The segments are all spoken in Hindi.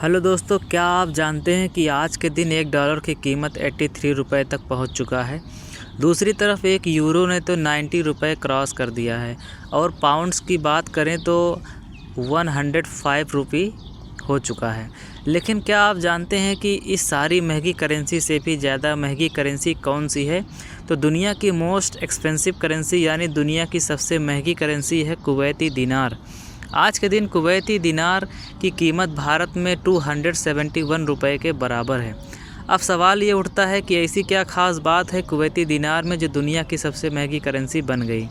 हेलो दोस्तों, क्या आप जानते हैं कि आज के दिन $1 की कीमत 83 रुपये तक पहुंच चुका है। दूसरी तरफ एक यूरो ने तो 90 रुपये क्रॉस कर दिया है और पाउंड्स की बात करें तो 105 रुपये हो चुका है। लेकिन क्या आप जानते हैं कि इस सारी महंगी करेंसी से भी ज़्यादा महंगी करेंसी कौन सी है? तो दुनिया की मोस्ट एक्सपेंसिव करेंसी यानी दुनिया की सबसे महंगी करेंसी है कुवैती दिनार। आज के दिन कुवैती दिनार की कीमत भारत में 271 रुपये के बराबर है। अब सवाल ये उठता है कि ऐसी क्या ख़ास बात है कुवैती दिनार में जो दुनिया की सबसे महंगी करेंसी बन गई।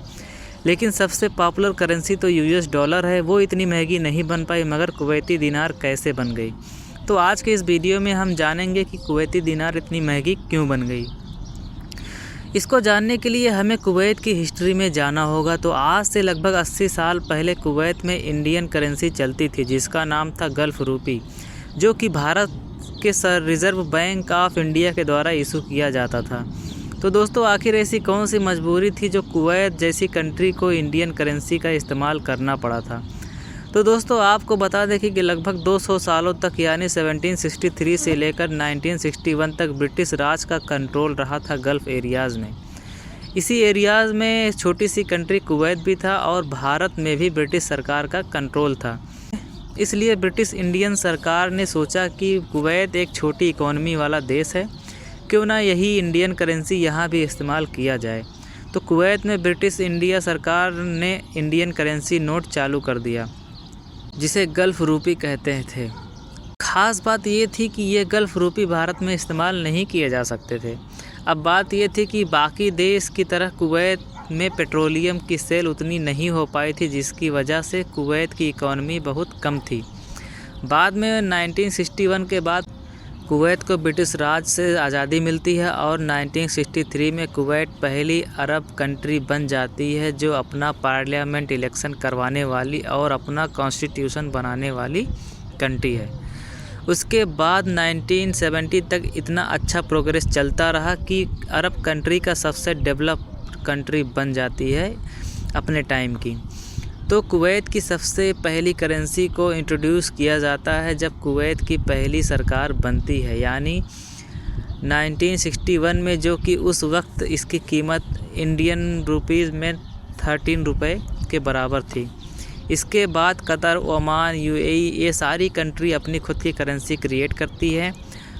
लेकिन सबसे पॉपुलर करेंसी तो यूएस डॉलर है, वो इतनी महंगी नहीं बन पाई, मगर कुवैती दिनार कैसे बन गई। तो आज के इस वीडियो में हम जानेंगे कि कुवैती दिनार इतनी महंगी क्यों बन गई। इसको जानने के लिए हमें कुवैत की हिस्ट्री में जाना होगा। तो आज से लगभग 80 साल पहले कुवैत में इंडियन करेंसी चलती थी जिसका नाम था गल्फ़ रूपी, जो कि भारत के रिज़र्व बैंक ऑफ इंडिया के द्वारा इशू किया जाता था। तो दोस्तों, आखिर ऐसी कौन सी मजबूरी थी जो कुवैत जैसी कंट्री को इंडियन करेंसी का इस्तेमाल करना पड़ा था। तो दोस्तों, आपको बता दें कि लगभग 200 सालों तक यानी 1763 से लेकर 1961 तक ब्रिटिश राज का कंट्रोल रहा था गल्फ़ एरियाज़ में। इसी एरियाज़ में छोटी सी कंट्री कुवैत भी था और भारत में भी ब्रिटिश सरकार का कंट्रोल था। इसलिए ब्रिटिश इंडियन सरकार ने सोचा कि कुवैत एक छोटी इकोनॉमी वाला देश है, क्यों ना यही इंडियन करेंसी यहाँ भी इस्तेमाल किया जाए। तो कुवैत में ब्रिटिश इंडिया सरकार ने इंडियन करेंसी नोट चालू कर दिया जिसे गल्फ़ रूपी कहते थे। ख़ास बात ये थी कि ये गल्फ़ रूपी भारत में इस्तेमाल नहीं किए जा सकते थे। अब बात ये थी कि बाकी देश की तरह कुवैत में पेट्रोलियम की सेल उतनी नहीं हो पाई थी, जिसकी वजह से कुवैत की इकॉनमी बहुत कम थी। बाद में 1961 के बाद कुवैत को ब्रिटिश राज से आज़ादी मिलती है और 1963 में कुवैत पहली अरब कंट्री बन जाती है जो अपना पार्लियामेंट इलेक्शन करवाने वाली और अपना कॉन्स्टिट्यूशन बनाने वाली कंट्री है। उसके बाद 1970 तक इतना अच्छा प्रोग्रेस चलता रहा कि अरब कंट्री का सबसे डेवलप्ड कंट्री बन जाती है अपने टाइम की। तो कुवैत की सबसे पहली करेंसी को इंट्रोड्यूस किया जाता है जब कुवैत की पहली सरकार बनती है, यानी 1961 में, जो कि उस वक्त इसकी कीमत इंडियन रुपीज़ में 13 रुपये के बराबर थी। इसके बाद कतर, ओमान, यूएई ये सारी कंट्री अपनी खुद की करेंसी क्रिएट करती है।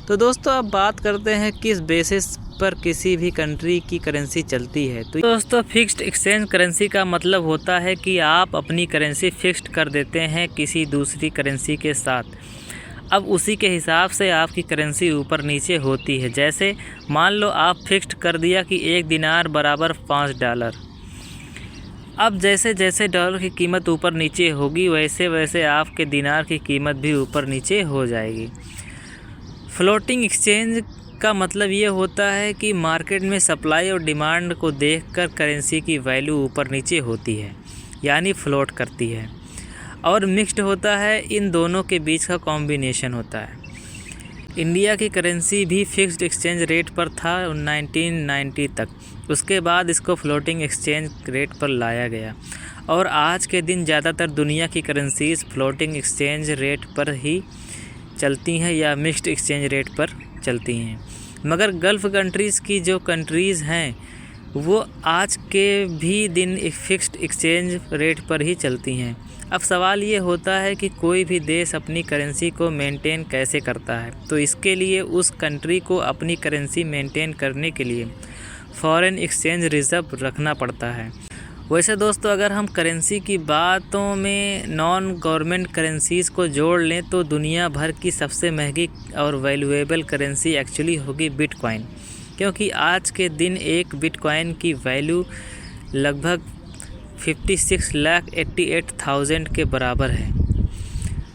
तो दोस्तों, अब बात करते हैं किस बेसिस पर किसी भी कंट्री की करेंसी चलती है। तो दोस्तों, फिक्स्ड एक्सचेंज करेंसी का मतलब होता है कि आप अपनी करेंसी फिक्स्ड कर देते हैं किसी दूसरी करेंसी के साथ। अब उसी के हिसाब से आपकी करेंसी ऊपर नीचे होती है। जैसे मान लो आप फिक्स्ड कर दिया कि एक दिनार बराबर $5। अब जैसे जैसे डॉलर की कीमत ऊपर नीचे होगी वैसे वैसे आपके दिनार की कीमत भी ऊपर नीचे हो जाएगी। फ्लोटिंग एक्सचेंज का मतलब ये होता है कि मार्केट में सप्लाई और डिमांड को देखकर करेंसी की वैल्यू ऊपर नीचे होती है, यानी फ्लोट करती है। और मिक्स्ड होता है, इन दोनों के बीच का कॉम्बिनेशन होता है। इंडिया की करेंसी भी फिक्स्ड एक्सचेंज रेट पर था 1990 तक। उसके बाद इसको फ्लोटिंग एक्सचेंज रेट पर लाया गया और आज के दिन ज़्यादातर दुनिया की करेंसीज फ्लोटिंग एक्सचेंज रेट पर ही चलती हैं या मिक्स्ड एक्सचेंज रेट पर चलती हैं। मगर गल्फ़ कंट्रीज़ की जो कंट्रीज़ हैं वो आज के भी दिन एक फ़िक्स्ड एक्सचेंज रेट पर ही चलती हैं। अब सवाल ये होता है कि कोई भी देश अपनी करेंसी को मेंटेन कैसे करता है। तो इसके लिए उस कंट्री को अपनी करेंसी मेंटेन करने के लिए फॉरेन एक्सचेंज रिज़र्व रखना पड़ता है। वैसे दोस्तों, अगर हम करेंसी की बातों में नॉन गवर्नमेंट करेंसीज़ को जोड़ लें तो दुनिया भर की सबसे महंगी और वैल्यूएबल करेंसी एक्चुअली होगी बिटकॉइन, क्योंकि आज के दिन एक बिटकॉइन की वैल्यू लगभग 56,88,000 के बराबर है।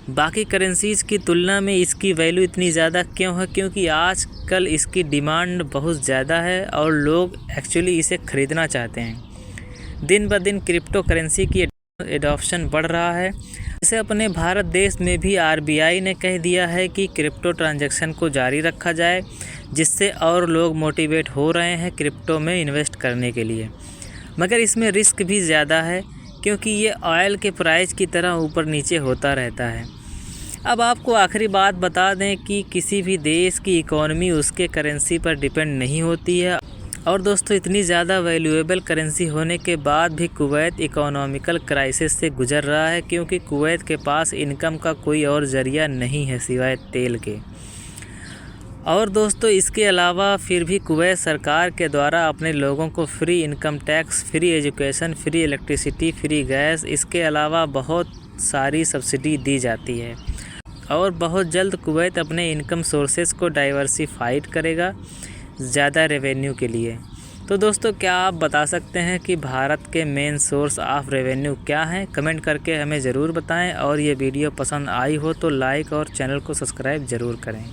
बाकी करेंसीज़ की तुलना में इसकी वैल्यू इतनी ज़्यादा क्यों है? क्योंकि आजकल इसकी डिमांड बहुत ज़्यादा है और लोग एक्चुअली इसे ख़रीदना चाहते हैं। दिन ब दिन क्रिप्टो करेंसी की एडॉप्शन बढ़ रहा है। जैसे अपने भारत देश में भी आरबीआई ने कह दिया है कि क्रिप्टो ट्रांजैक्शन को जारी रखा जाए, जिससे और लोग मोटिवेट हो रहे हैं क्रिप्टो में इन्वेस्ट करने के लिए। मगर इसमें रिस्क भी ज़्यादा है क्योंकि ये ऑयल के प्राइस की तरह ऊपर नीचे होता रहता है। अब आपको आखिरी बात बता दें कि किसी भी देश की इकोनॉमी उसके करेंसी पर डिपेंड नहीं होती है। और दोस्तों, इतनी ज़्यादा वैल्यूएबल करेंसी होने के बाद भी कुवैत इकोनॉमिकल क्राइसिस से गुजर रहा है, क्योंकि कुवैत के पास इनकम का कोई और ज़रिया नहीं है सिवाय तेल के। और दोस्तों, इसके अलावा फिर भी कुवैत सरकार के द्वारा अपने लोगों को free income tax, free education, free electricity, free gas, इसके अलावा बहुत सारी सब्सिडी दी जाती है। और बहुत जल्द कुवैत अपने इनकम सोर्सेस को डाइवर्सिफाइड करेगा ज़्यादा रेवेन्यू के लिए। तो दोस्तों, क्या आप बता सकते हैं कि भारत के मेन सोर्स ऑफ रेवेन्यू क्या हैं? कमेंट करके हमें ज़रूर बताएं। और ये वीडियो पसंद आई हो तो लाइक और चैनल को सब्सक्राइब ज़रूर करें।